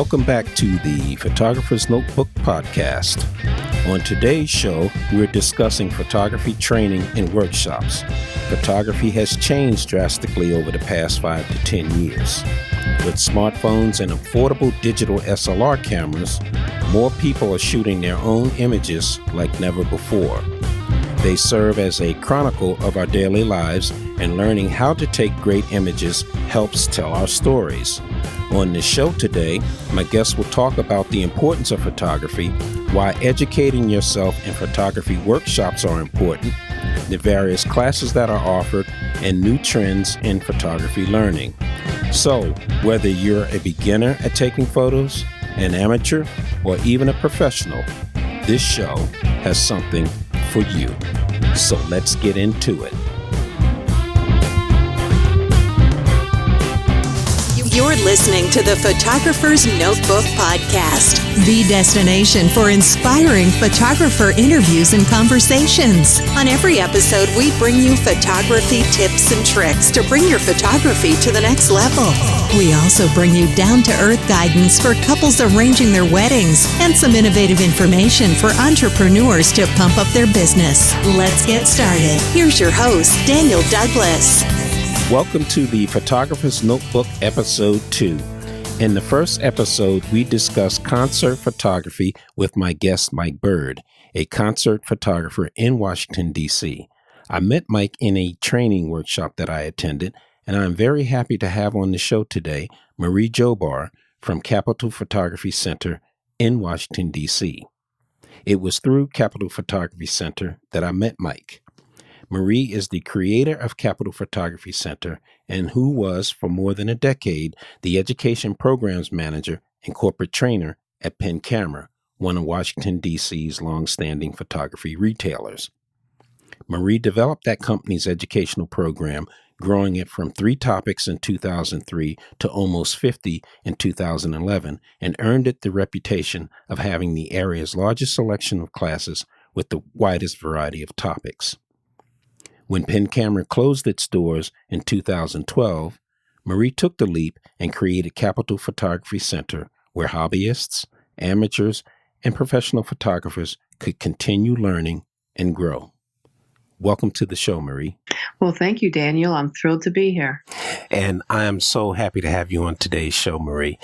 Welcome back to the Photographer's Notebook podcast. On today's show, we're discussing photography training and workshops. Photography has changed drastically over the past 5 to 10 years. With smartphones and affordable digital SLR cameras, more people are shooting their own images like never before. They serve as a chronicle of our daily lives, and learning how to take great images helps tell our stories. On the show today, my guests will talk about the importance of photography, why educating yourself in photography workshops are important, the various classes that are offered, and new trends in photography learning. So, whether you're a beginner at taking photos, an amateur, or even a professional, this show has something for you. So let's get into it. You're listening to the Photographer's Notebook podcast, the destination for inspiring photographer interviews and conversations. On every episode, we bring you photography tips and tricks to bring your photography to the next level. We also bring you down-to-earth guidance for couples arranging their weddings and some innovative information for entrepreneurs to pump up their business. Let's get started. Here's your host, Daniel Douglas. Welcome to the Photographer's Notebook Episode 2. In the first episode, we discussed concert photography with my guest, Mike Bird, a concert photographer in Washington, D.C. I met Mike in a training workshop that I attended, and I'm very happy to have on the show today Marie Joabar from Capitol Photography Center in Washington, D.C. It was through Capitol Photography Center that I met Mike. Marie is the creator of Capitol Photography Center and who was, for more than a decade, the education programs manager and corporate trainer at Pen Camera, one of Washington, D.C.'s longstanding photography retailers. Marie developed that company's educational program, growing it from 3 topics in 2003 to almost 50 in 2011, and earned it the reputation of having the area's largest selection of classes with the widest variety of topics. When Pen Camera closed its doors in 2012, Marie took the leap and created Capitol Photography Center, where hobbyists, amateurs, and professional photographers could continue learning and grow. Welcome to the show, Marie. Well, thank you, Daniel. I'm thrilled to be here. And I am so happy to have you on today's show, Marie.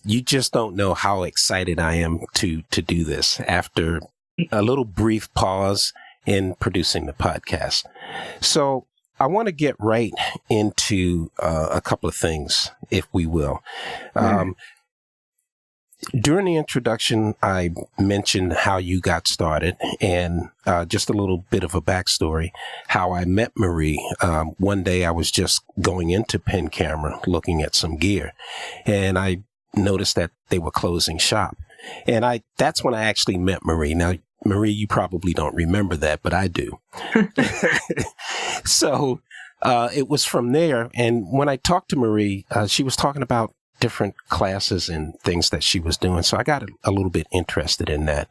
You just don't know how excited I am to do this after a little brief pause in producing the podcast. So I want to get right into a couple of things, if we will. During the introduction, I mentioned how you got started and just a little bit of a backstory, how I met Marie. One day I was just going into Pen Camera looking at some gear, and I noticed that they were closing shop. And that's when I actually met Marie. Now, Marie, you probably don't remember that, but I do. So it was from there. And when I talked to Marie, she was talking about different classes and things that she was doing. So I got a little bit interested in that.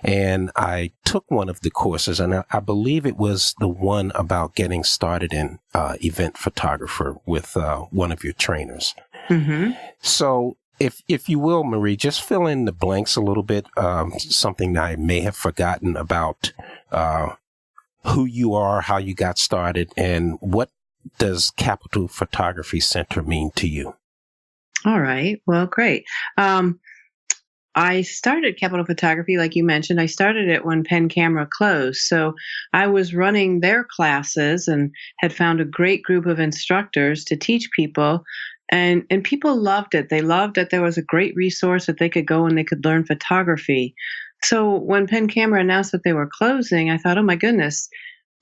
And I took one of the courses, and I believe it was the one about getting started in event photographer with one of your trainers. Mm-hmm. So if you will, Marie, just fill in the blanks a little bit, something that I may have forgotten about who you are, how you got started, and what does Capitol Photography Center mean to you? All right. Well, great. I started Capitol Photography, like you mentioned. I started it when Pen Camera closed. So I was running their classes and had found a great group of instructors to teach people. And people loved it. They loved that there was a great resource that they could go and they could learn photography. So when Pen Camera announced that they were closing, I thought, oh my goodness,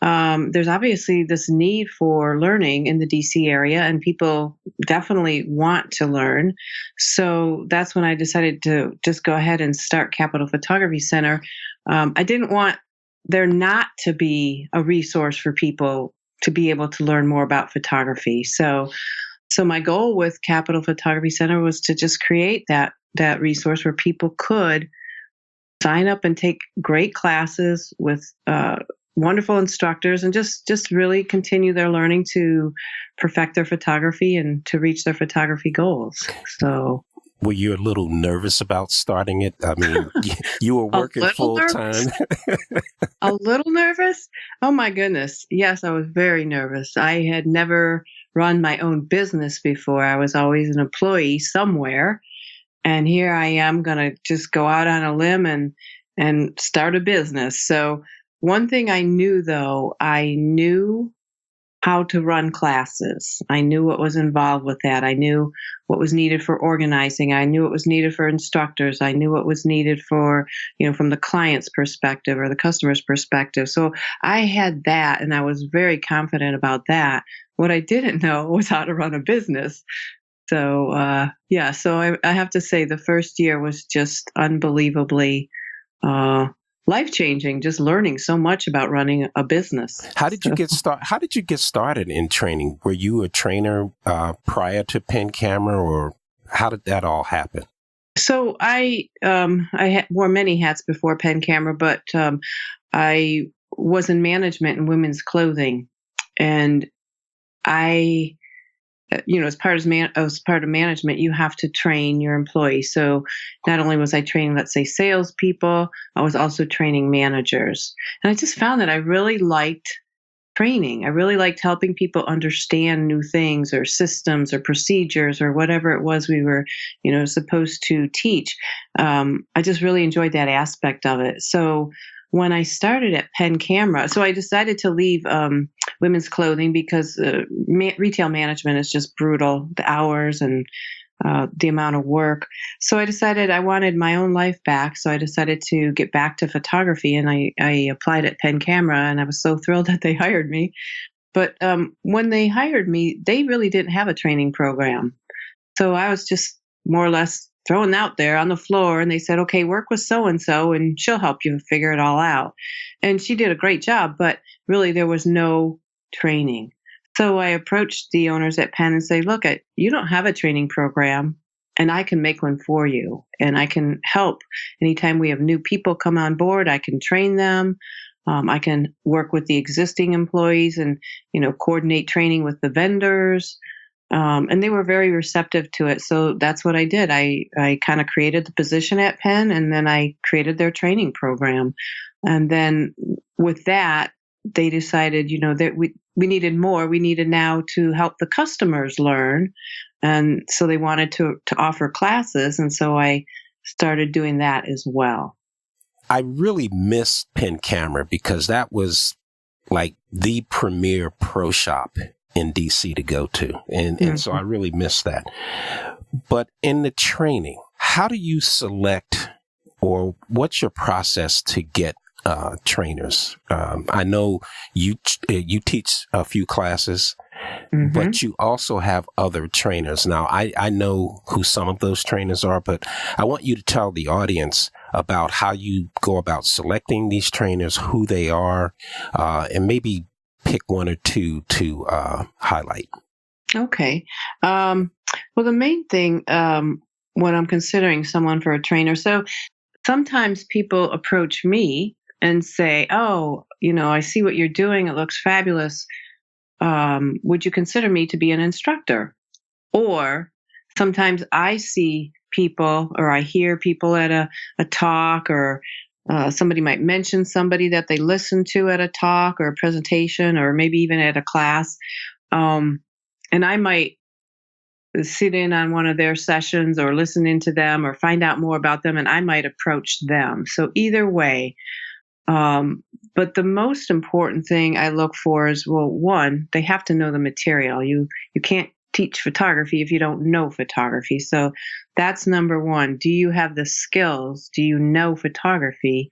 there's obviously this need for learning in the DC area, and people definitely want to learn. So that's when I decided to just go ahead and start Capitol Photography Center. I didn't want there not to be a resource for people to be able to learn more about photography. So my goal with Capitol Photography Center was to just create that resource where people could sign up and take great classes with wonderful instructors and just really continue their learning to perfect their photography and to reach their photography goals. So were you a little nervous about starting it? I mean, you were A working little full time. nervous? A little nervous? Oh my goodness. Yes, I was very nervous. I had never run my own business before. I was always an employee somewhere. And here I am going to just go out on a limb and start a business. So one thing I knew though, I knew how to run classes. I knew what was involved with that. I knew what was needed for organizing. I knew what was needed for instructors. I knew what was needed for, from the client's perspective or the customer's perspective. So I had that and I was very confident about that. What I didn't know was how to run a business. So, I have to say the first year was just unbelievably life-changing, just learning so much about running a business. How did you get started? How did you get started in training? Were you a trainer prior to Pen Camera, or how did that all happen? So I wore many hats before Pen Camera, but I was in management in women's clothing, and I, as part of management, you have to train your employees. So not only was I training, let's say, salespeople, I was also training managers. And I just found that I really liked training. I really liked helping people understand new things or systems or procedures or whatever it was we were, supposed to teach. I just really enjoyed that aspect of it. So when I started at Pen Camera, so I decided to leave women's clothing because retail management is just brutal, the hours and the amount of work. So I decided I wanted my own life back. So I decided to get back to photography, and I applied at Pen Camera, and I was so thrilled that they hired me. But when they hired me, they really didn't have a training program. So I was just more or less thrown out there on the floor, and they said, okay, work with so-and-so and she'll help you figure it all out. And she did a great job, but really there was no training. So I approached the owners at Penn and say, look, you don't have a training program, and I can make one for you, and I can help. Anytime we have new people come on board, I can train them. I can work with the existing employees and, coordinate training with the vendors. And they were very receptive to it. So that's what I did. I kind of created the position at Penn, and then I created their training program. And then with that, they decided, that we needed more. We needed now to help the customers learn. And so they wanted to offer classes. And so I started doing that as well. I really miss Pen Camera because that was like the premier pro shop in DC to go to. And so I really miss that. But in the training, how do you select, or what's your process to get trainers? I know you teach a few classes, but you also have other trainers. Now, I know who some of those trainers are, but I want you to tell the audience about how you go about selecting these trainers, who they are, and maybe pick one or two to highlight. Okay. Well, the main thing when I'm considering someone for a trainer, so sometimes people approach me and say, oh, I see what you're doing. It looks fabulous. Would you consider me to be an instructor? Or sometimes I see people, or I hear people at a talk, or somebody might mention somebody that they listened to at a talk or a presentation, or maybe even at a class. And I might sit in on one of their sessions or listen into them or find out more about them, and I might approach them. So either way. But the most important thing I look for is, well, one, they have to know the material. You can't teach photography if you don't know photography. So that's number one. Do you have the skills? Do you know photography?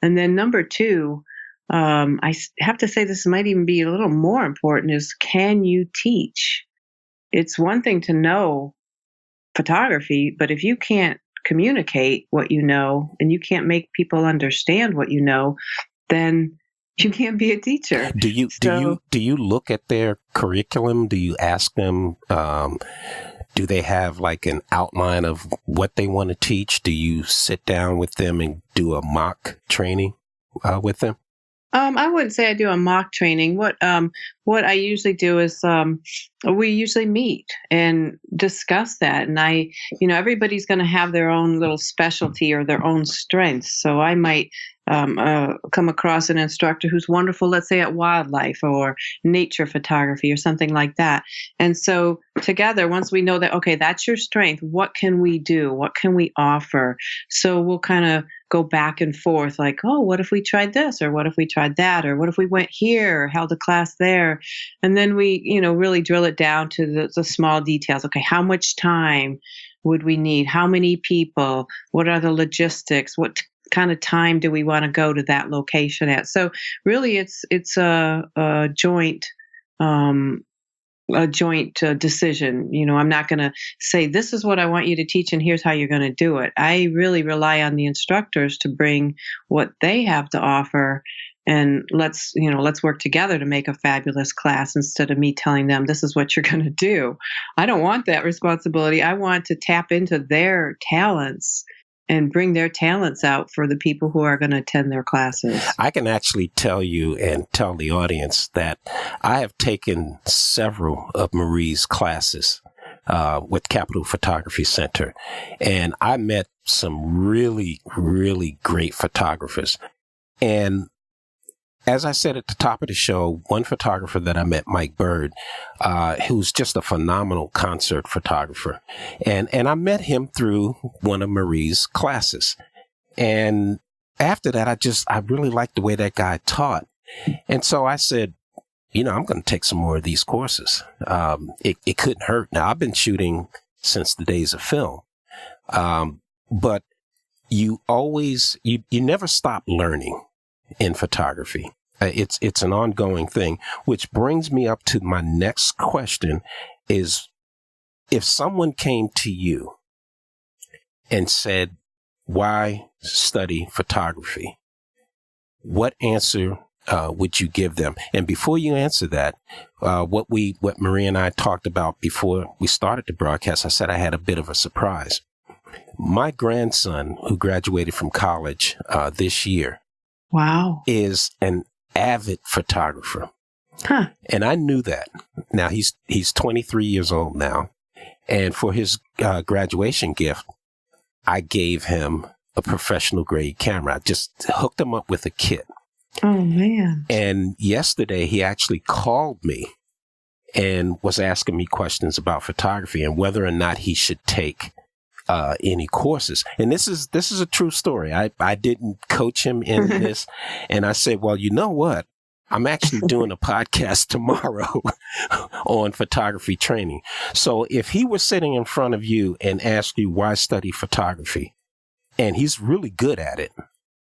And then number two, I have to say this might even be a little more important, is can you teach? It's one thing to know photography, but if you can't communicate what you know and you can't make people understand what you know, then you can't be a teacher. Do you look at their curriculum? Do you ask them, do they have like an outline of what they want to teach? Do you sit down with them and do a mock training with them? I wouldn't say I do a mock training. What I usually do is we usually meet and discuss that. And everybody's going to have their own little specialty or their own strengths. So I might come across an instructor who's wonderful, let's say at wildlife or nature photography or something like that. And so together, once we know that, okay, that's your strength, what can we do? What can we offer? So we'll kind of go back and forth like, oh, what if we tried this? Or what if we tried that? Or what if we went here or held a class there? And then we, really drill it down to the small details. Okay, how much time would we need? How many people? What are the logistics? What kind of time do we want to go to that location at? So really it's a joint decision. I'm not going to say, this is what I want you to teach and here's how you're going to do it. I really rely on the instructors to bring what they have to offer, and let's work together to make a fabulous class instead of me telling them this is what you're going to do. I don't want that responsibility. I want to tap into their talents and bring their talents out for the people who are going to attend their classes. I can actually tell you and tell the audience that I have taken several of Marie's classes with Capital Photography Center, and I met some really, really great photographers. And as I said at the top of the show, one photographer that I met, Mike Bird, who's just a phenomenal concert photographer. And I met him through one of Marie's classes. And after that, I really liked the way that guy taught. And so I said, I'm going to take some more of these courses. It couldn't hurt. Now, I've been shooting since the days of film. But you never stop learning in photography. It's an ongoing thing, which brings me up to my next question is, if someone came to you and said, why study photography? What answer would you give them? And before you answer that, what Marie and I talked about before we started the broadcast, I said I had a bit of a surprise. My grandson, who graduated from college this year, wow, is an avid photographer. Huh. And I knew that. Now he's 23 years old now. And for his graduation gift, I gave him a professional grade camera. I just hooked him up with a kit. Oh, man. And yesterday he actually called me and was asking me questions about photography and whether or not he should take any courses. And this is a true story. I didn't coach him in this. And I said, well, you know what? I'm actually doing a podcast tomorrow on photography training. So if he was sitting in front of you and asked you why study photography, and he's really good at it,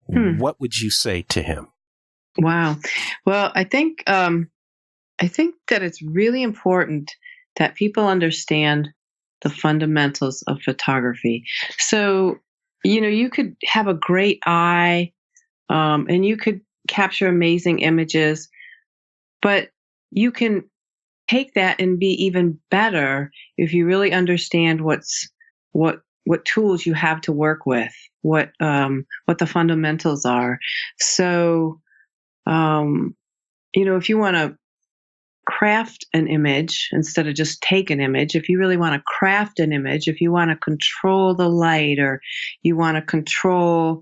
what would you say to him? Wow. Well, I think that it's really important that people understand the fundamentals of photography. So, you could have a great eye, and you could capture amazing images, but you can take that and be even better if you really understand what tools you have to work with, what the fundamentals are. So, if you want to craft an image instead of just take an image, if you really want to craft an image, if you want to control the light, or you want to control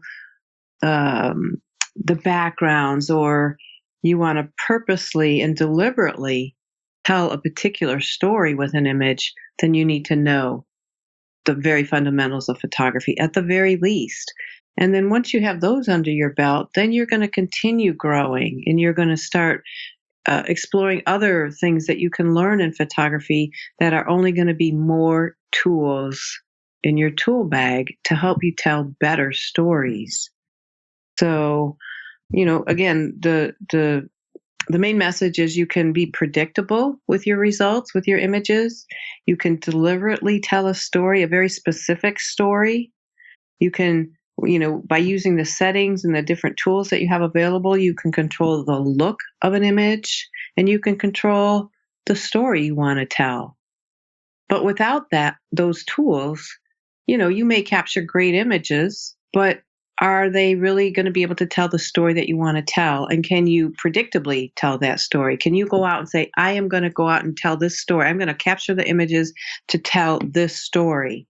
the backgrounds, or you want to purposely and deliberately tell a particular story with an image, then you need to know the very fundamentals of photography at the very least. And then once you have those under your belt, then you're going to continue growing, and you're going to start exploring other things that you can learn in photography that are only going to be more tools in your tool bag to help you tell better stories. So, again, the main message is you can be predictable with your results, with your images. You can deliberately tell a story, a very specific story. You can, by using the settings and the different tools that you have available, you can control the look of an image, and you can control the story you want to tell. But without those tools, you may capture great images, but are they really going to be able to tell the story that you want to tell? And can you predictably tell that story? Can you go out and say, I am going to go out and tell this story. I'm going to capture the images to tell this story.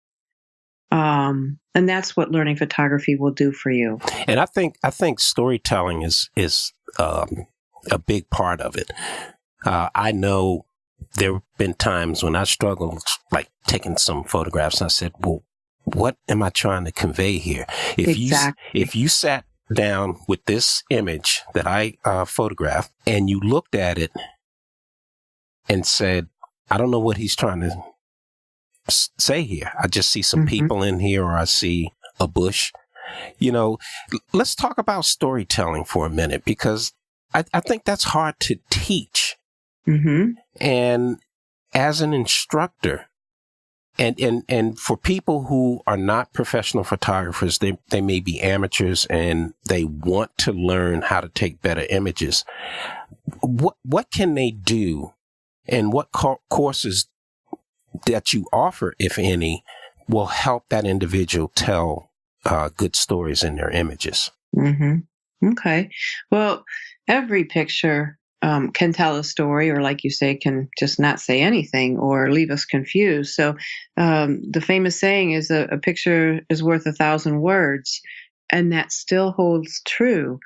And that's what learning photography will do for you. And I think storytelling is a big part of it. I know there have been times when I struggled, like taking some photographs, and I said, well, what am I trying to convey here? If you sat down with this image that I photographed and you looked at it and said, I don't know what he's trying to say here. I just see some people in here, or I see a bush. Let's talk about storytelling for a minute, because I think that's hard to teach. And as an instructor, and for people who are not professional photographers, they may be amateurs and they want to learn how to take better images. What can they do, and what courses that you offer, if any, will help that individual tell good stories in their images? Okay. Well, every picture can tell a story, or like you say, can just not say anything or leave us confused. So the famous saying is a picture is worth 1,000 words, and that still holds true.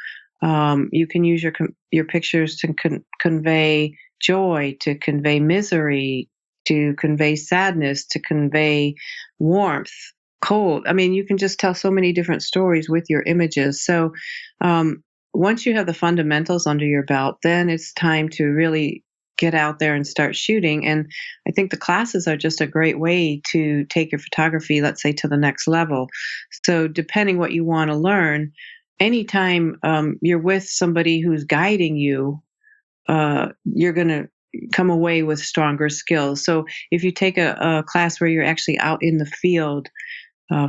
You can use your pictures to convey joy, to convey misery, to convey sadness, to convey warmth, cold. I mean, you can just tell so many different stories with your images. So once you have the fundamentals under your belt, then it's time to really get out there and start shooting. And I think the classes are just a great way to take your photography, let's say, to the next level. So depending what you want to learn, anytime you're with somebody who's guiding you, you're going to come away with stronger skills. So if you take a class where you're actually out in the field,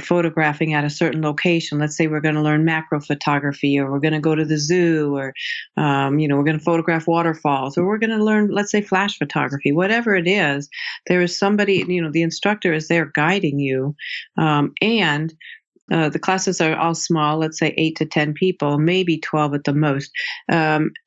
photographing at a certain location, let's say we're going to learn macro photography, or we're going to go to the zoo, or we're going to photograph waterfalls, or we're going to learn, let's say, flash photography, whatever it is, there is somebody, the instructor is there guiding you. And the classes are all small, let's say 8 to 10 people, maybe 12 at the most.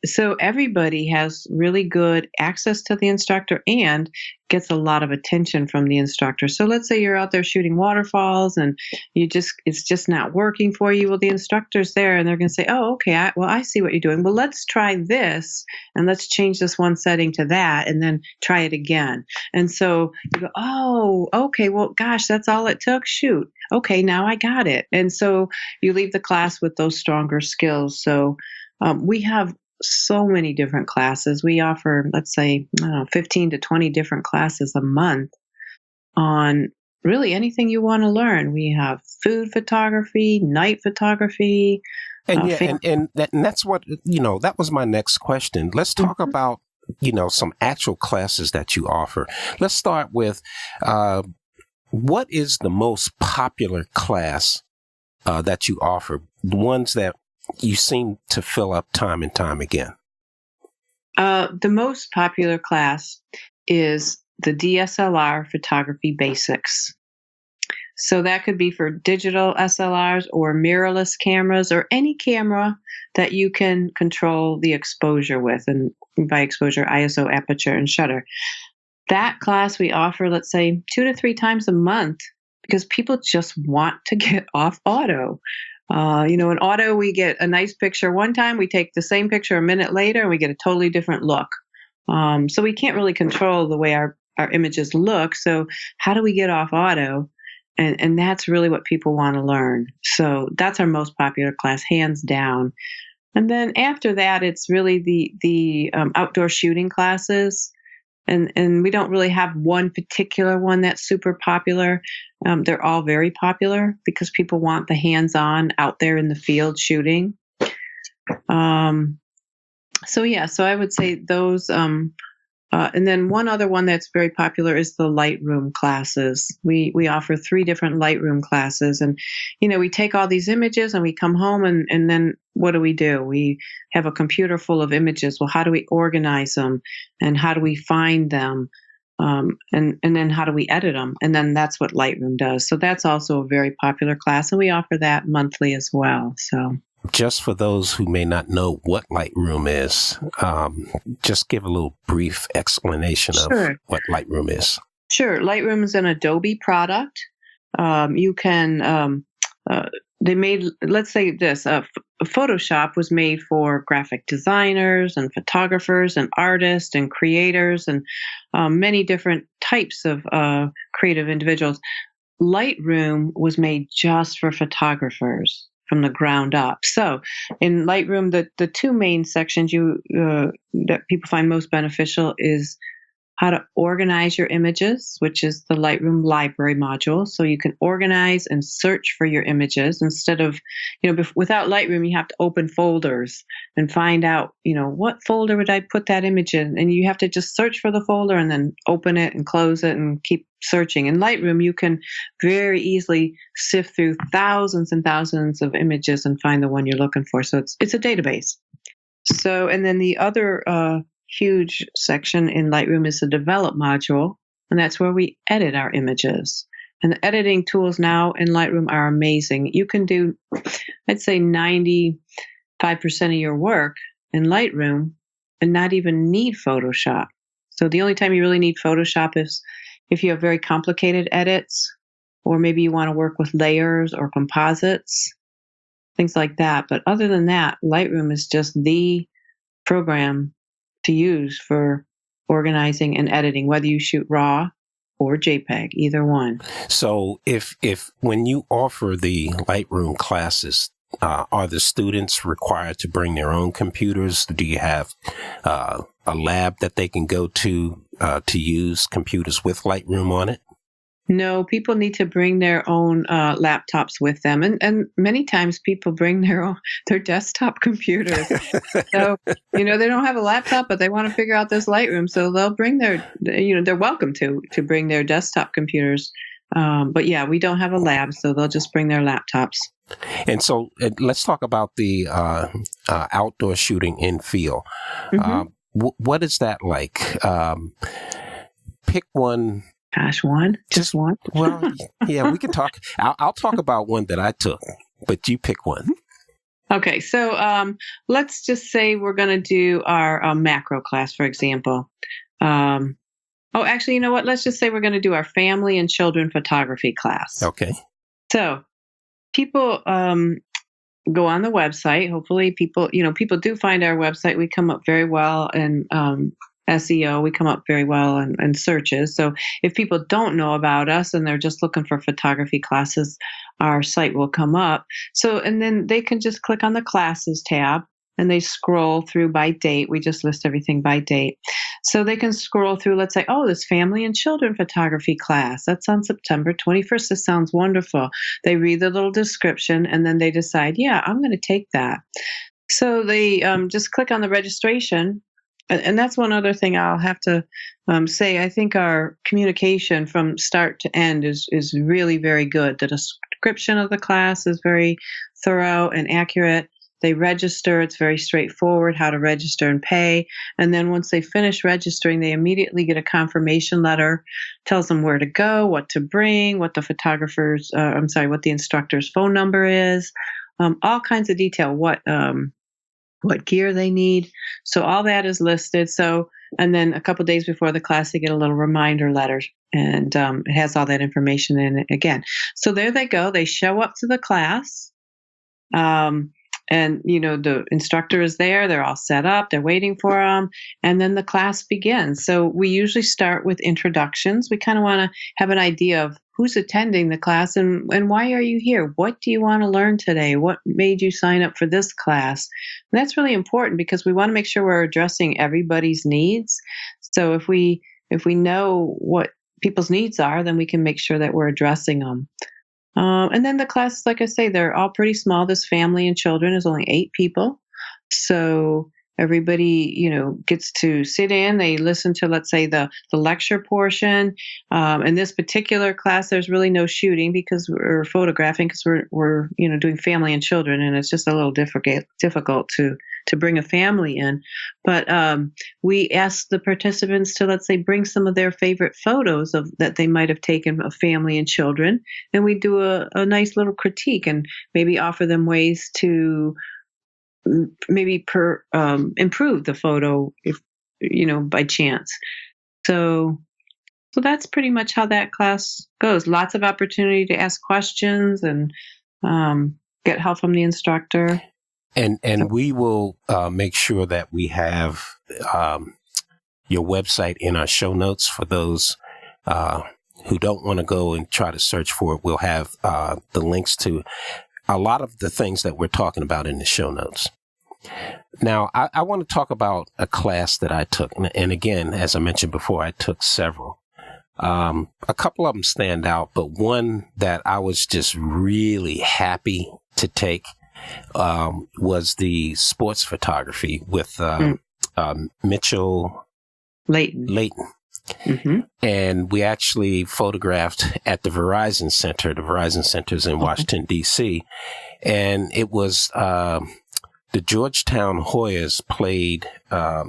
So everybody has really good access to the instructor and gets a lot of attention from the instructor. So let's say you're out there shooting waterfalls and it's just not working for you. Well, the instructor's there and they're going to say, oh, okay, I see what you're doing. Well, let's try this and let's change this one setting to that and then try it again. And so you go, oh, okay, well, gosh, that's all it took. Shoot. Okay, now I got it. And so you leave the class with those stronger skills. So we have so many different classes. We offer, let's say, 15 to 20 different classes a month on really anything you want to learn. We have food photography, night photography. And that's what, that was my next question. Let's talk about, some actual classes that you offer. Let's start with, what is the most popular class that you offer? The ones that you seem to fill up time and time again. The most popular class is the DSLR Photography Basics. So that could be for digital SLRs or mirrorless cameras or any camera that you can control the exposure with. And by exposure, ISO, aperture, and shutter. That class we offer, let's say, 2 to 3 times a month because people just want to get off auto. In auto, we get a nice picture one time, we take the same picture a minute later, and we get a totally different look. So we can't really control the way our images look. So how do we get off auto? And that's really what people want to learn. So that's our most popular class, hands down. And then after that, it's really the outdoor shooting classes. And we don't really have one particular one that's super popular. They're all very popular because people want the hands-on out there in the field shooting. So I would say those. And then one other one that's very popular is the Lightroom classes. We offer 3 different Lightroom classes. And, we take all these images and we come home and then what do? We have a computer full of images. Well, how do we organize them? And how do we find them? and then how do we edit them? And then that's what Lightroom does. So that's also a very popular class, and we offer that monthly as well. So just for those who may not know what Lightroom is, just give a little brief explanation of what Lightroom is. Sure. Lightroom is an Adobe product. You can, they made, let's say this, Photoshop was made for graphic designers and photographers and artists and creators and many different types of creative individuals. Lightroom was made just for photographers from the ground up. So in Lightroom, the two main sections that people find most beneficial is how to organize your images, which is the Lightroom library module. So you can organize and search for your images instead of, without Lightroom, you have to open folders and find out, what folder would I put that image in? And you have to just search for the folder and then open it and close it and keep searching. In Lightroom, you can very easily sift through thousands and thousands of images and find the one you're looking for. So it's a database. So, and then the other huge section in Lightroom is the develop module, and that's where we edit our images. And the editing tools now in Lightroom are amazing. You can do, I'd say 95% of your work in Lightroom and not even need Photoshop. So the only time you really need Photoshop is if you have very complicated edits, or maybe you want to work with layers or composites, things like that. But other than that, Lightroom is just the program to use for organizing and editing, whether you shoot RAW or JPEG, either one. So if when you offer the Lightroom classes, are the students required to bring their own computers? Do you have a lab that they can go to use computers with Lightroom on it? No, people need to bring their own laptops with them. And many times people bring their desktop computers. So, they don't have a laptop, but they want to figure out this Lightroom. So they'll bring they're welcome to bring their desktop computers. But yeah, we don't have a lab, so they'll just bring their laptops. And so let's talk about the outdoor shooting in field. Mm-hmm. What is that like? Pick one. Gosh, one? Just one? Well, yeah, we can talk. I'll talk about one that I took, but you pick one. Okay, so let's just say we're going to do our macro class, for example. Actually, you know what? Let's just say we're going to do our family and children photography class. Okay. So people go on the website. Hopefully people do find our website. We come up very well in SEO. We come up very well in searches. So if people don't know about us and they're just looking for photography classes, our site will come up. So, and then they can just click on the classes tab and they scroll through by date. We just list everything by date. So they can scroll through, let's say, this family and children photography class. That's on September 21st. This sounds wonderful. They read the little description and then they decide, yeah, I'm going to take that. So they just click on the registration. And that's one other thing I'll have to say. I think our communication from start to end is really very good. The description of the class is very thorough and accurate. They register. It's very straightforward how to register and pay. And then once they finish registering, they immediately get a confirmation letter, tells them where to go, what to bring, what the instructor's phone number is, all kinds of detail, what gear they need. So all that is listed. So, and then a couple of days before the class, they get a little reminder letter, and it has all that information in it again. So there they go. They show up to the class. And, the instructor is there. They're all set up. They're waiting for them. And then the class begins. So we usually start with introductions. We kind of want to have an idea of who's attending the class and why are you here? What do you want to learn today? What made you sign up for this class? And that's really important because we want to make sure we're addressing everybody's needs. So if we know what people's needs are, then we can make sure that we're addressing them. And then the classes, like I say, they're all pretty small. This family and children is only 8 people. So everybody, gets to sit in. They listen to, let's say, the lecture portion. In this particular class, there's really no shooting because we're photographing because we're doing family and children, and it's just a little difficult to to bring a family in. But we asked the participants to, let's say, bring some of their favorite photos of that they might have taken of family and children, and we do a nice little critique and maybe offer them ways to maybe improve the photo if by chance. So that's pretty much how that class goes. Lots of opportunity to ask questions and get help from the instructor. And we will make sure that we have your website in our show notes for those who don't want to go and try to search for it. We'll have the links to a lot of the things that we're talking about in the show notes. Now, I want to talk about a class that I took. And again, as I mentioned before, I took several. A couple of them stand out, but one that I was just really happy to take was the sports photography with Mitchel Layton. Mm-hmm. And we actually photographed at the Verizon Center. The Verizon Center's in Washington, D.C. And it was the Georgetown Hoyas played a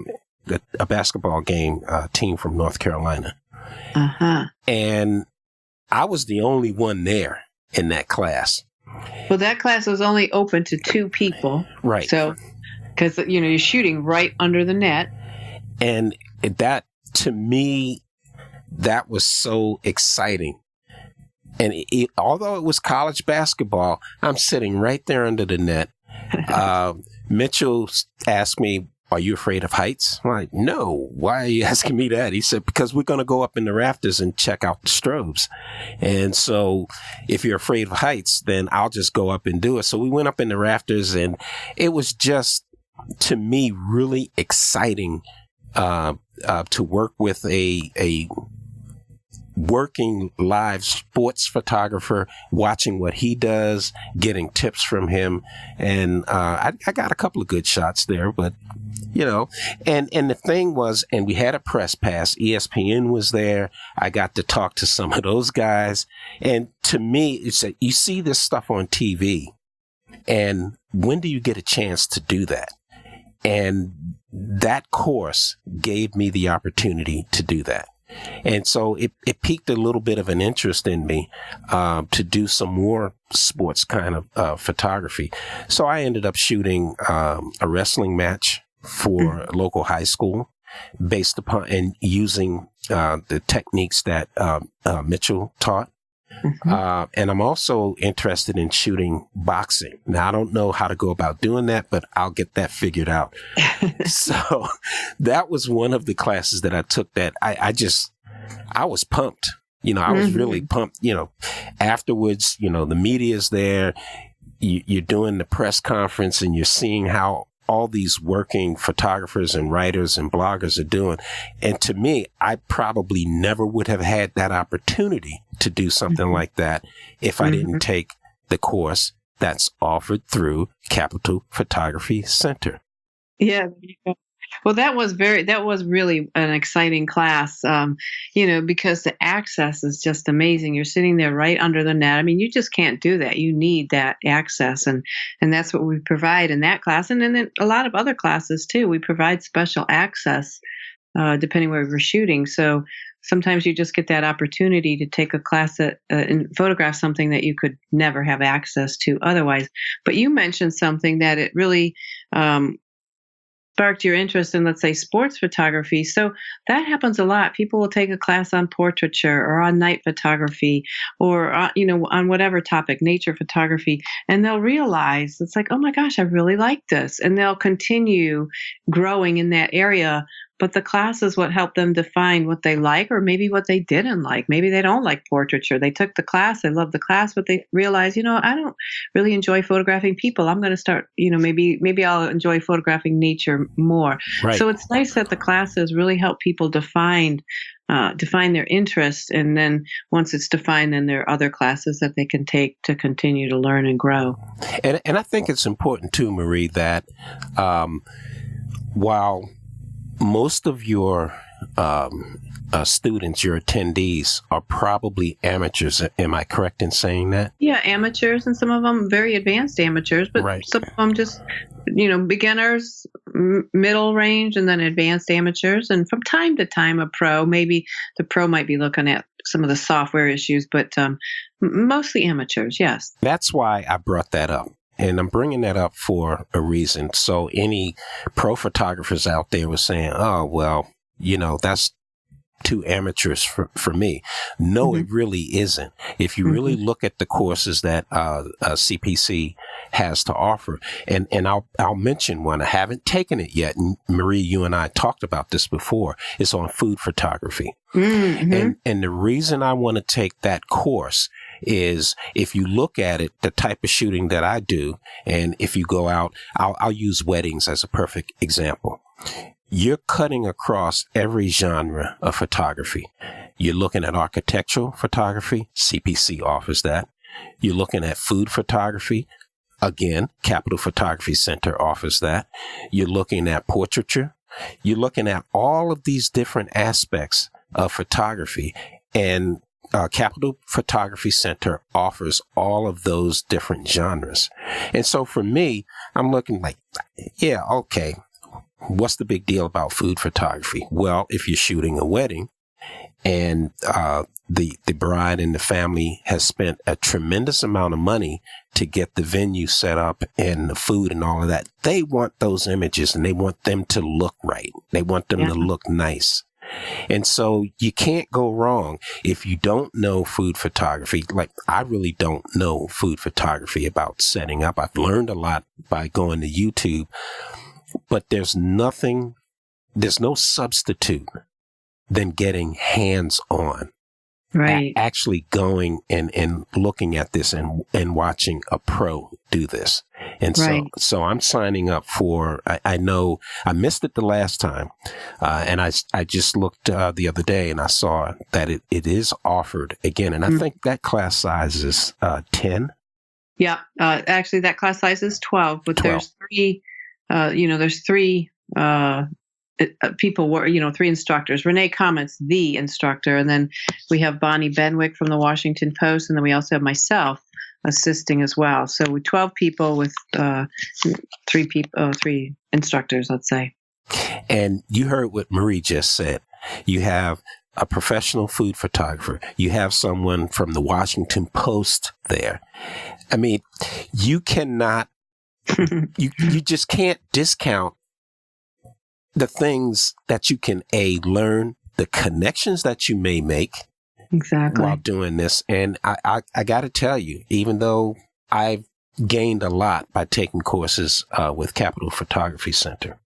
basketball game, team from North Carolina. Uh-huh. And I was the only one there in that class. Well, that class was only open to 2 people. Right. So, because, you're shooting right under the net. And that, to me, that was so exciting. And although it was college basketball, I'm sitting right there under the net. Mitchell asked me, "Are you afraid of heights?" I'm like, "No. Why are you asking me that?" He said, "Because we're going to go up in the rafters and check out the strobes. And so if you're afraid of heights, then I'll just go up and do it." So we went up in the rafters, and it was just, to me, really exciting to work with a working live sports photographer, watching what he does, getting tips from him. And I got a couple of good shots there, but and the thing was, and we had a press pass. ESPN was there. I got to talk to some of those guys. And to me, it's you see this stuff on TV, and when do you get a chance to do that? And that course gave me the opportunity to do that. And so it piqued a little bit of an interest in me to do some more sports kind of photography. So I ended up shooting a wrestling match for a local high school based upon and using the techniques that Mitchell taught. Mm-hmm. And I'm also interested in shooting boxing. Now, I don't know how to go about doing that, but I'll get that figured out. So that was one of the classes that I took that I was pumped. I was really pumped. Afterwards, the media's there. You're doing the press conference and you're seeing how all these working photographers and writers and bloggers are doing. And to me, I probably never would have had that opportunity to do something like that if I didn't take the course that's offered through Capital Photography Center. Yeah. Well, that was really an exciting class, because the access is just amazing. You're sitting there right under the net. I mean, you just can't do that. You need that access. And that's what we provide in that class. And then a lot of other classes, too. We provide special access depending where we're shooting. So sometimes you just get that opportunity to take a class and photograph something that you could never have access to otherwise. But you mentioned something that it really sparked your interest in, let's say, sports photography. So that happens a lot. People will take a class on portraiture or on night photography or, on whatever topic, nature photography, and they'll realize it's like, oh my gosh, I really like this. And they'll continue growing in that area. But the class is what helped them define what they like or maybe what they didn't like. Maybe they don't like portraiture. They took the class, they loved the class, but they realized, I don't really enjoy photographing people. I'm going to start, maybe I'll enjoy photographing nature more. Right. So it's nice that the classes really help people define their interest. And then once it's defined, then there are other classes that they can take to continue to learn and grow. And I think it's important too, Marie, that while most of your students, your attendees, are probably amateurs. Am I correct in saying that? Yeah, amateurs, and some of them very advanced amateurs, but Right. some of them just, beginners, middle range, and then advanced amateurs. And from time to time, a pro. Maybe the pro might be looking at some of the software issues, but mostly amateurs, yes. That's why I brought that up. And I'm bringing that up for a reason. So any pro photographers out there were saying, oh, well, that's too amateurs for me. No, Mm-hmm. it really isn't. If you really look at the courses that CPC has to offer, and I'll mention one. I haven't taken it yet. And Marie, you and I talked about this before. It's on food photography. Mm-hmm. And the reason I want to take that course is if you look at it, the type of shooting that I do, and if you go out, I'll use weddings as a perfect example. You're cutting across every genre of photography. You're looking at architectural photography. CPC offers that. You're looking at food photography. Again, Capital Photography Center offers that. You're looking at portraiture. You're looking at all of these different aspects of photography, and Capital Photography Center offers all of those different genres. And so for me, I'm looking like, yeah, okay. What's the big deal about food photography? Well, if you're shooting a wedding and the bride and the family has spent a tremendous amount of money to get the venue set up and the food and all of that, they want those images and they want them to look right. They want them to look nice. And so you can't go wrong if you don't know food photography. Like, I really don't know food photography about setting up. I've learned a lot by going to YouTube. But there's no substitute than getting hands-on. Right. Actually going and looking at this and watching a pro do this. And so I'm signing up for, I know I missed it the last time. And I just looked the other day and I saw that it is offered again. And I think that class size is 10. Yeah. Actually, that class size is 12, but 12. there's three. There's three people, three instructors. Renee Comet's the instructor, and then we have Bonnie Benwick from the Washington Post, and then we also have myself assisting as well. So we're 12 people with three instructors, let's say. And you heard what Marie just said. You have a professional food photographer. You have someone from the Washington Post there. I mean, you cannot. You just can't discount the things that you can learn, the connections that you may make exactly while doing this. And I got to tell you, even though I've gained a lot by taking courses with Capital Photography Center.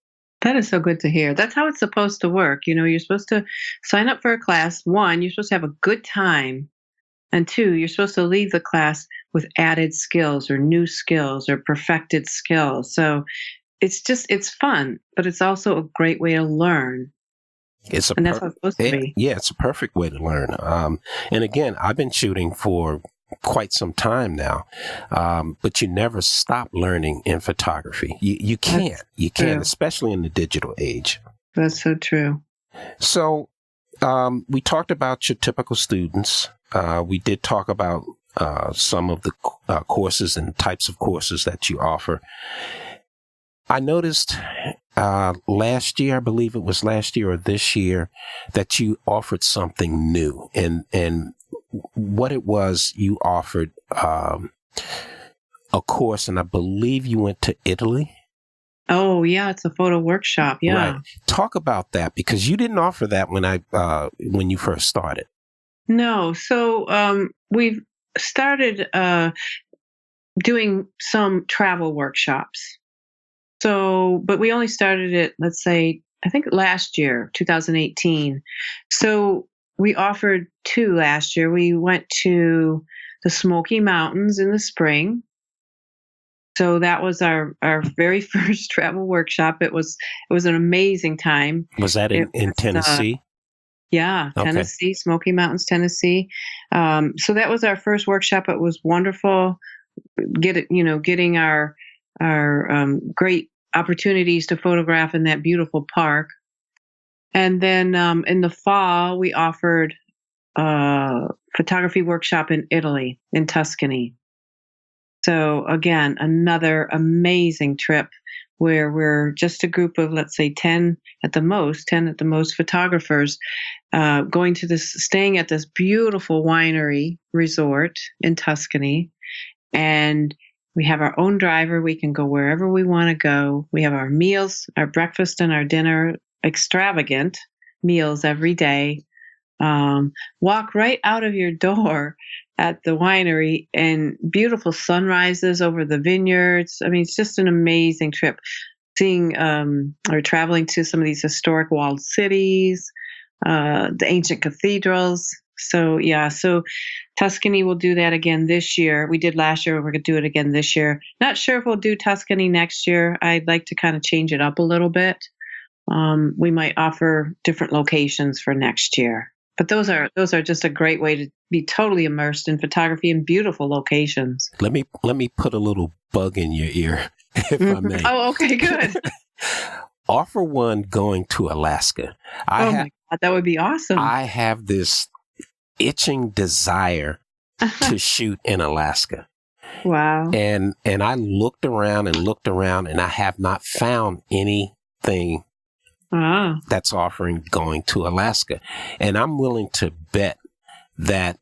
That is so good to hear. That's how it's supposed to work. You're supposed to sign up for a class. One, you're supposed to have a good time. And two, you're supposed to leave the class with added skills or new skills or perfected skills. So it's fun, but it's also a great way to learn. And that's how it's supposed to be. Yeah, it's a perfect way to learn. And again, I've been shooting for quite some time now, but you never stop learning in photography. You can't, especially in the digital age. That's so true. So we talked about your typical students. We did talk about some of the courses and types of courses that you offer. I noticed last year, I believe it was last year or this year, that you offered something new. And what it was, you offered a course, and I believe you went to Italy. Oh, yeah, it's a photo workshop. Yeah. Right. Talk about that, because you didn't offer that when you first started. No. So we've started doing some travel workshops. So, but we only started it, let's say, I think last year, 2018. So we offered 2 last year. We went to the Smoky Mountains in the spring. So that was our very first travel workshop. It was an amazing time. Was that in Tennessee? Yeah, Okay. Tennessee, Smoky Mountains, Tennessee. So that was our first workshop. It was wonderful. Getting our great opportunities to photograph in that beautiful park. And then in the fall, we offered a photography workshop in Italy, in Tuscany. So again, another amazing trip where we're just a group of, let's say, 10 at the most photographers staying at this beautiful winery resort in Tuscany. And we have our own driver. We can go wherever we want to go. We have our meals, our breakfast and our dinner, extravagant meals every day. Walk right out of your door at the winery and beautiful sunrises over the vineyards. I mean, it's just an amazing trip. Seeing or traveling to some of these historic walled cities, the ancient cathedrals. So Tuscany will do that again this year. We did last year. We're going to do it again this year. Not sure if we'll do Tuscany next year. I'd like to kind of change it up a little bit. We might offer different locations for next year. But those are just a great way to be totally immersed in photography in beautiful locations. Let me put a little bug in your ear, if I may. Oh, okay, good. Offer one going to Alaska. My God, that would be awesome. I have this itching desire to shoot in Alaska. Wow. And I looked around and I have not found anything that's offering going to Alaska. And I'm willing to bet that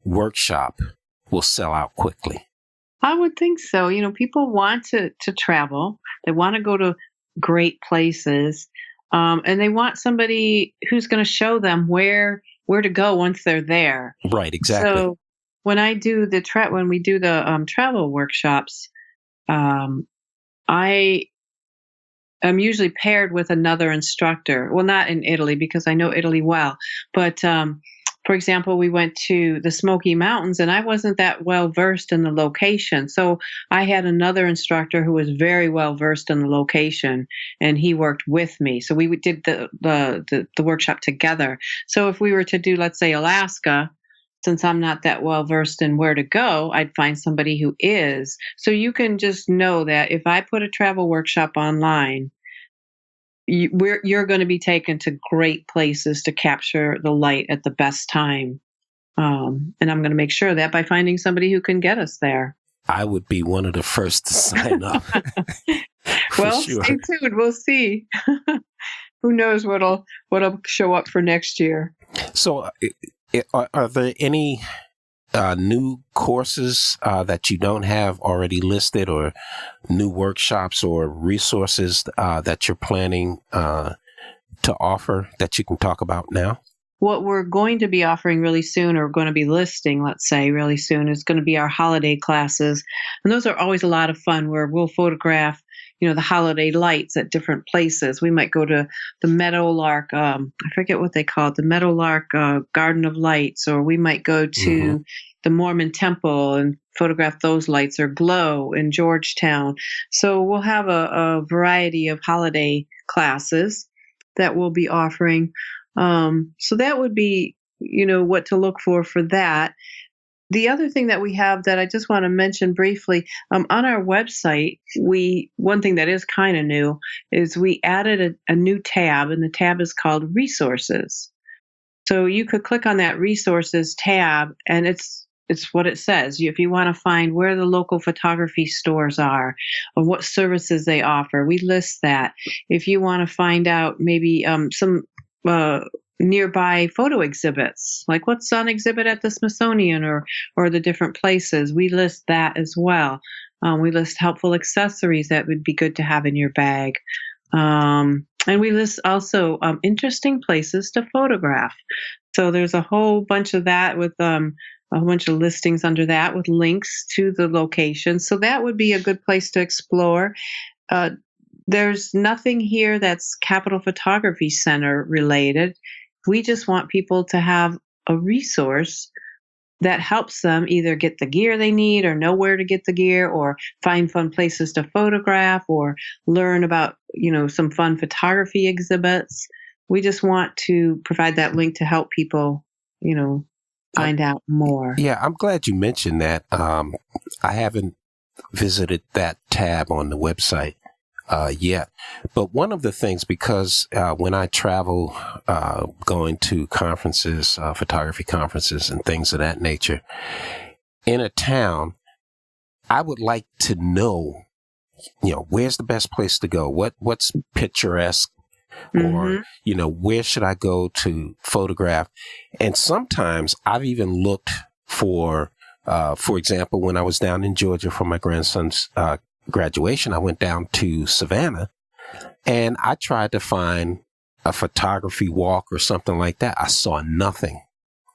workshop will sell out quickly. I would think so. You know, people want to travel. They want to go to great places. And they want somebody who's going to show them where to go once they're there. Right, exactly. So when I do when we do the travel workshops, I am usually paired with another instructor. Well, not in Italy because I know Italy well, but for example, we went to the Smoky Mountains and I wasn't that well versed in the location. So I had another instructor who was very well versed in the location and he worked with me. So we did the workshop together. So if we were to do, let's say, Alaska, since I'm not that well versed in where to go, I'd find somebody who is. So you can just know that if I put a travel workshop online, you're going to be taken to great places to capture the light at the best time. And I'm going to make sure that by finding somebody who can get us there. I would be one of the first to sign up. Well, sure. Stay tuned. We'll see. Who knows what'll show up for next year. So are there any new courses that you don't have already listed, or new workshops or resources that you're planning to offer that you can talk about now? What we're going to be offering really soon, or going to be listing, let's say, really soon, is going to be our holiday classes. And those are always a lot of fun, where we'll photograph, the holiday lights at different places. We might go to the Meadowlark, I forget what they call it, the Meadowlark Garden of Lights, or we might go to the Mormon Temple and photograph those lights, or Glow in Georgetown. So we'll have a variety of holiday classes that we'll be offering. So that would be, what to look for that. The other thing that we have that I just want to mention briefly, on our website, one thing that is kind of new is we added a new tab, and the tab is called Resources. So you could click on that Resources tab, and it's what it says. If you want to find where the local photography stores are or what services they offer, we list that. If you want to find out maybe some nearby photo exhibits, like what's on exhibit at the Smithsonian or the different places, we list that as well. We list helpful accessories that would be good to have in your bag. And we list also interesting places to photograph. So there's a whole bunch of that with a bunch of listings under that with links to the location. So that would be a good place to explore. There's nothing here that's Capitol Photography Center related. We just want people to have a resource that helps them either get the gear they need, or know where to get the gear, or find fun places to photograph, or learn about, some fun photography exhibits. We just want to provide that link to help people, find out more. Yeah, I'm glad you mentioned that. I haven't visited that tab on the website. yet. But one of the things, because when I travel, going to conferences, photography conferences and things of that nature, in a town, I would like to know, where's the best place to go? What's picturesque? Or, where should I go to photograph? And sometimes I've even looked for example, when I was down in Georgia for my grandson's graduation, I went down to Savannah and I tried to find a photography walk or something like that. I saw nothing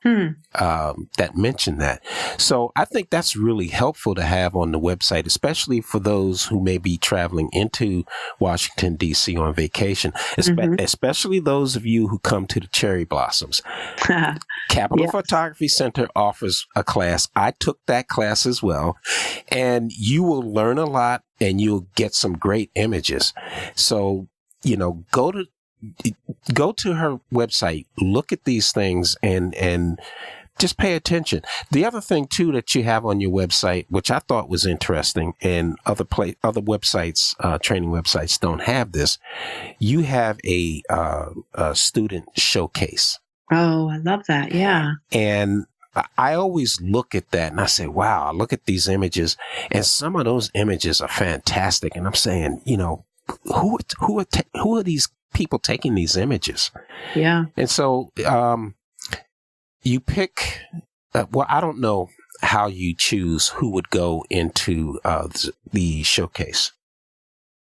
that mentioned that. So I think that's really helpful to have on the website, especially for those who may be traveling into Washington, D.C. on vacation, especially those of you who come to the Cherry Blossoms. Capitol Photography Center offers a class. I took that class as well, and you will learn a lot and you'll get some great images. So, go to her website, look at these things, and just pay attention. The other thing too that you have on your website, which I thought was interesting, and other websites, training websites don't have this. You have a student showcase. Oh, I love that. Yeah. And I always look at that and I say, wow, I look at these images, and some of those images are fantastic. And I'm saying, who are these people taking these images? Yeah. And so you pick, I don't know how you choose who would go into the showcase.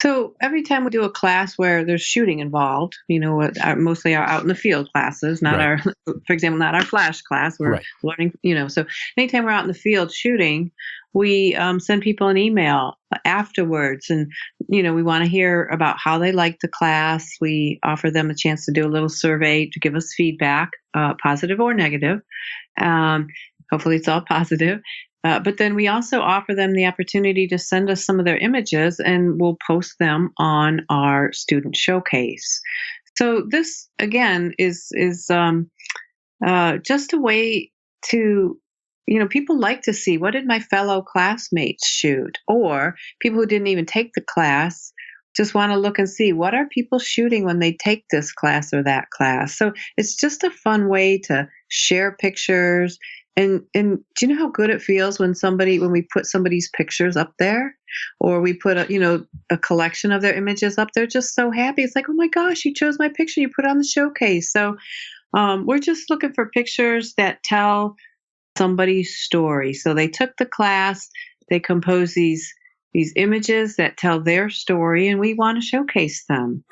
So every time we do a class where there's shooting involved, mostly our out in the field classes, not for example, not our flash class. We're learning, so anytime we're out in the field shooting, we send people an email afterwards, and, we want to hear about how they liked the class. We offer them a chance to do a little survey to give us feedback, positive or negative. Hopefully it's all positive. But then we also offer them the opportunity to send us some of their images, and we'll post them on our student showcase. So this, again, is just a way to, people like to see, what did my fellow classmates shoot? Or people who didn't even take the class just want to look and see, what are people shooting when they take this class or that class? So it's just a fun way to share pictures. And do you know how good it feels when we put somebody's pictures up there, or we put a collection of their images up there? Just so happy. It's like, oh my gosh, you chose my picture, you put it on the showcase. So we're just looking for pictures that tell somebody's story. So they took the class, they compose these images that tell their story, and we want to showcase them.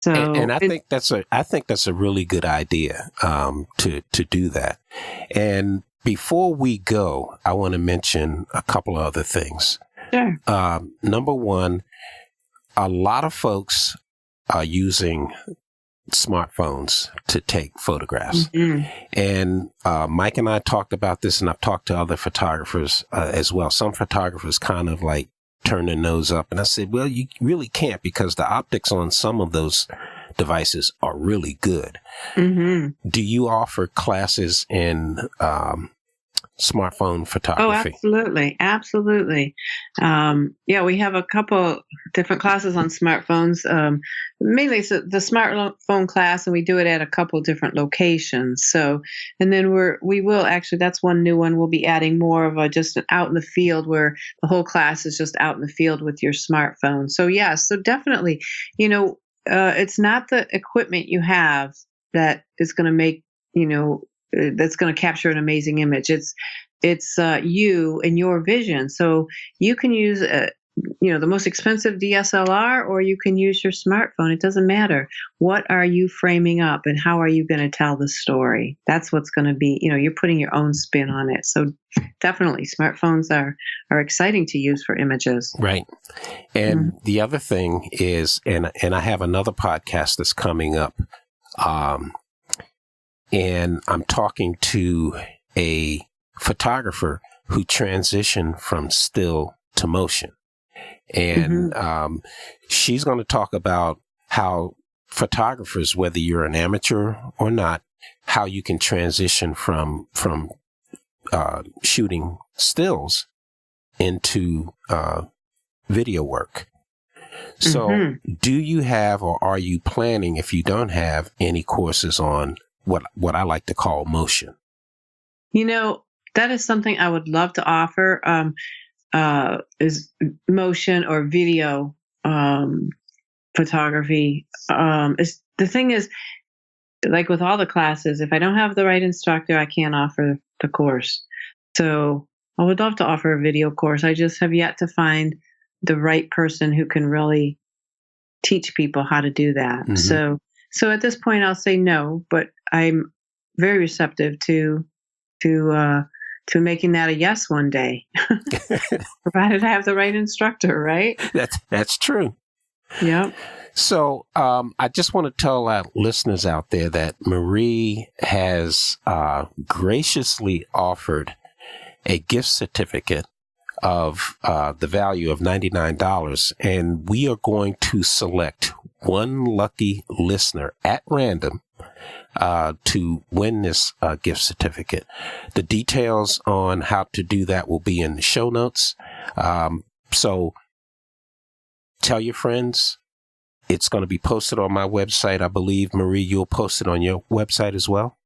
So, and I think that's a really good idea to do that. And before we go, I want to mention a couple of other things. Sure. Number one, a lot of folks are using smartphones to take photographs. And Mike and I talked about this, and I've talked to other photographers as well. Some photographers kind of like turn their nose up. And I said, well, you really can't, because the optics on some of those devices are really good. Do you offer classes in smartphone photography? Oh, absolutely. We have a couple different classes on smartphones. Mainly it's the smartphone class, and we do it at a couple different locations. So, and then we will actually, that's one new one. We'll be adding more of just out in the field, where the whole class is just out in the field with your smartphone. So so definitely, it's not the equipment you have that is going to make, that's going to capture an amazing image. It's you and your vision. So you can use the most expensive DSLR, or you can use your smartphone. It doesn't matter. What are you framing up, and how are you going to tell the story? That's what's going to be, you're putting your own spin on it. So definitely smartphones are exciting to use for images. Right. And the other thing is, and I have another podcast that's coming up, and I'm talking to a photographer who transitioned from still to motion. And she's going to talk about how photographers, whether you're an amateur or not, how you can transition from shooting stills into video work. So do you have, or are you planning, if you don't have, any courses on what I like to call motion? That is something I would love to offer, is motion or video photography. The thing is, like with all the classes, if I don't have the right instructor, I can't offer the course. So I would love to offer a video course. I just have yet to find the right person who can really teach people how to do that. So at this point, I'll say no, but I'm very receptive to making that a yes one day, provided I have the right instructor, right? That's true. Yeah. So I just want to tell our listeners out there that Marie has graciously offered a gift certificate of the value of $99, and we are going to select one lucky listener at random to win this gift certificate. The details on how to do that will be in the show notes. So tell your friends. It's going to be posted on my website. I believe, Marie, you'll post it on your website as well?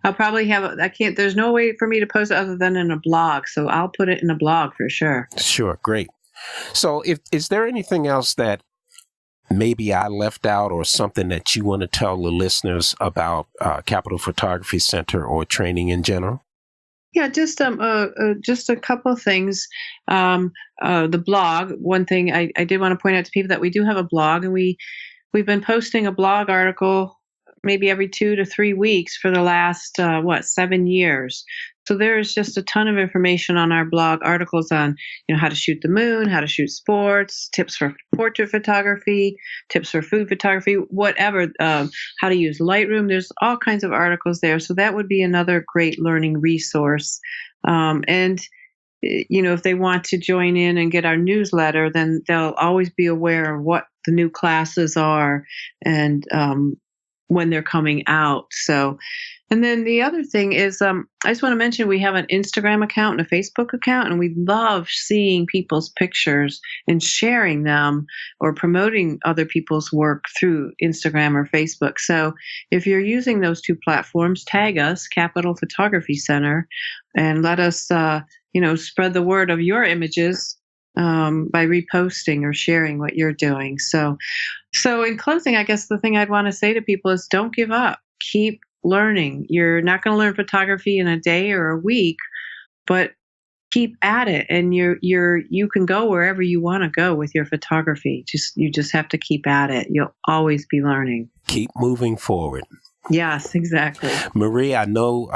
I'll probably there's no way for me to post it other than in a blog. So I'll put it in a blog for sure. Sure. Great. So is there anything else that maybe I left out, or something that you want to tell the listeners about Capital Photography Center or training in general? Yeah, just a couple of things. The blog. One thing I did want to point out to people that we do have a blog, and we've been posting a blog article maybe every 2 to 3 weeks for the last 7 years. So there's just a ton of information on our blog, articles on how to shoot the moon, how to shoot sports, tips for portrait photography, tips for food photography, whatever, how to use Lightroom. There's all kinds of articles there. So that would be another great learning resource. And if they want to join in and get our newsletter, then they'll always be aware of what the new classes are and when they're coming out. So, and then the other thing is, I just want to mention we have an Instagram account and a Facebook account, and we love seeing people's pictures and sharing them or promoting other people's work through Instagram or Facebook. So if you're using those two platforms, tag us, Capital Photography Center, and let us, spread the word of your images by reposting or sharing what you're doing. So in closing, I guess the thing I'd want to say to people is don't give up. Keep learning. You're not going to learn photography in a day or a week, but keep at it, and you can go wherever you want to go with your photography. You just have to keep at it. You'll always be learning. Keep moving forward. Yes, exactly. Marie, I know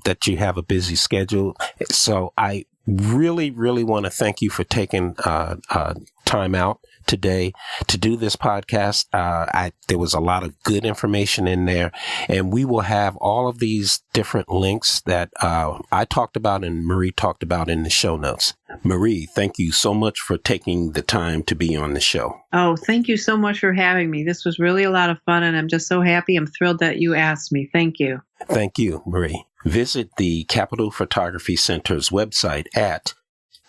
that you have a busy schedule, so I really, really want to thank you for taking time out today to do this podcast. There was a lot of good information in there, and we will have all of these different links that I talked about and Marie talked about in the show notes. Marie, thank you so much for taking the time to be on the show. Oh, thank you so much for having me. This was really a lot of fun, and I'm just so happy. I'm thrilled that you asked me. Thank you. Thank you, Marie. Visit the Capital Photography Center's website at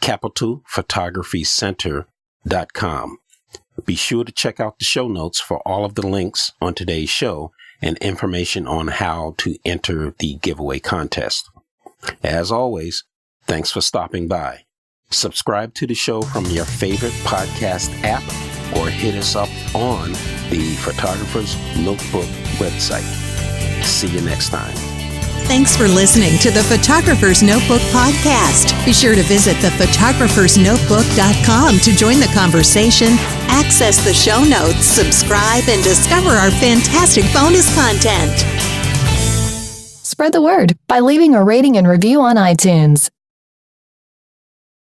capitalphotographycenter.com. Be sure to check out the show notes for all of the links on today's show and information on how to enter the giveaway contest. As always, thanks for stopping by. Subscribe to the show from your favorite podcast app or hit us up on the Photographer's Notebook website. See you next time. Thanks for listening to the Photographer's Notebook podcast. Be sure to visit thephotographersnotebook.com to join the conversation, access the show notes, subscribe, and discover our fantastic bonus content. Spread the word by leaving a rating and review on iTunes.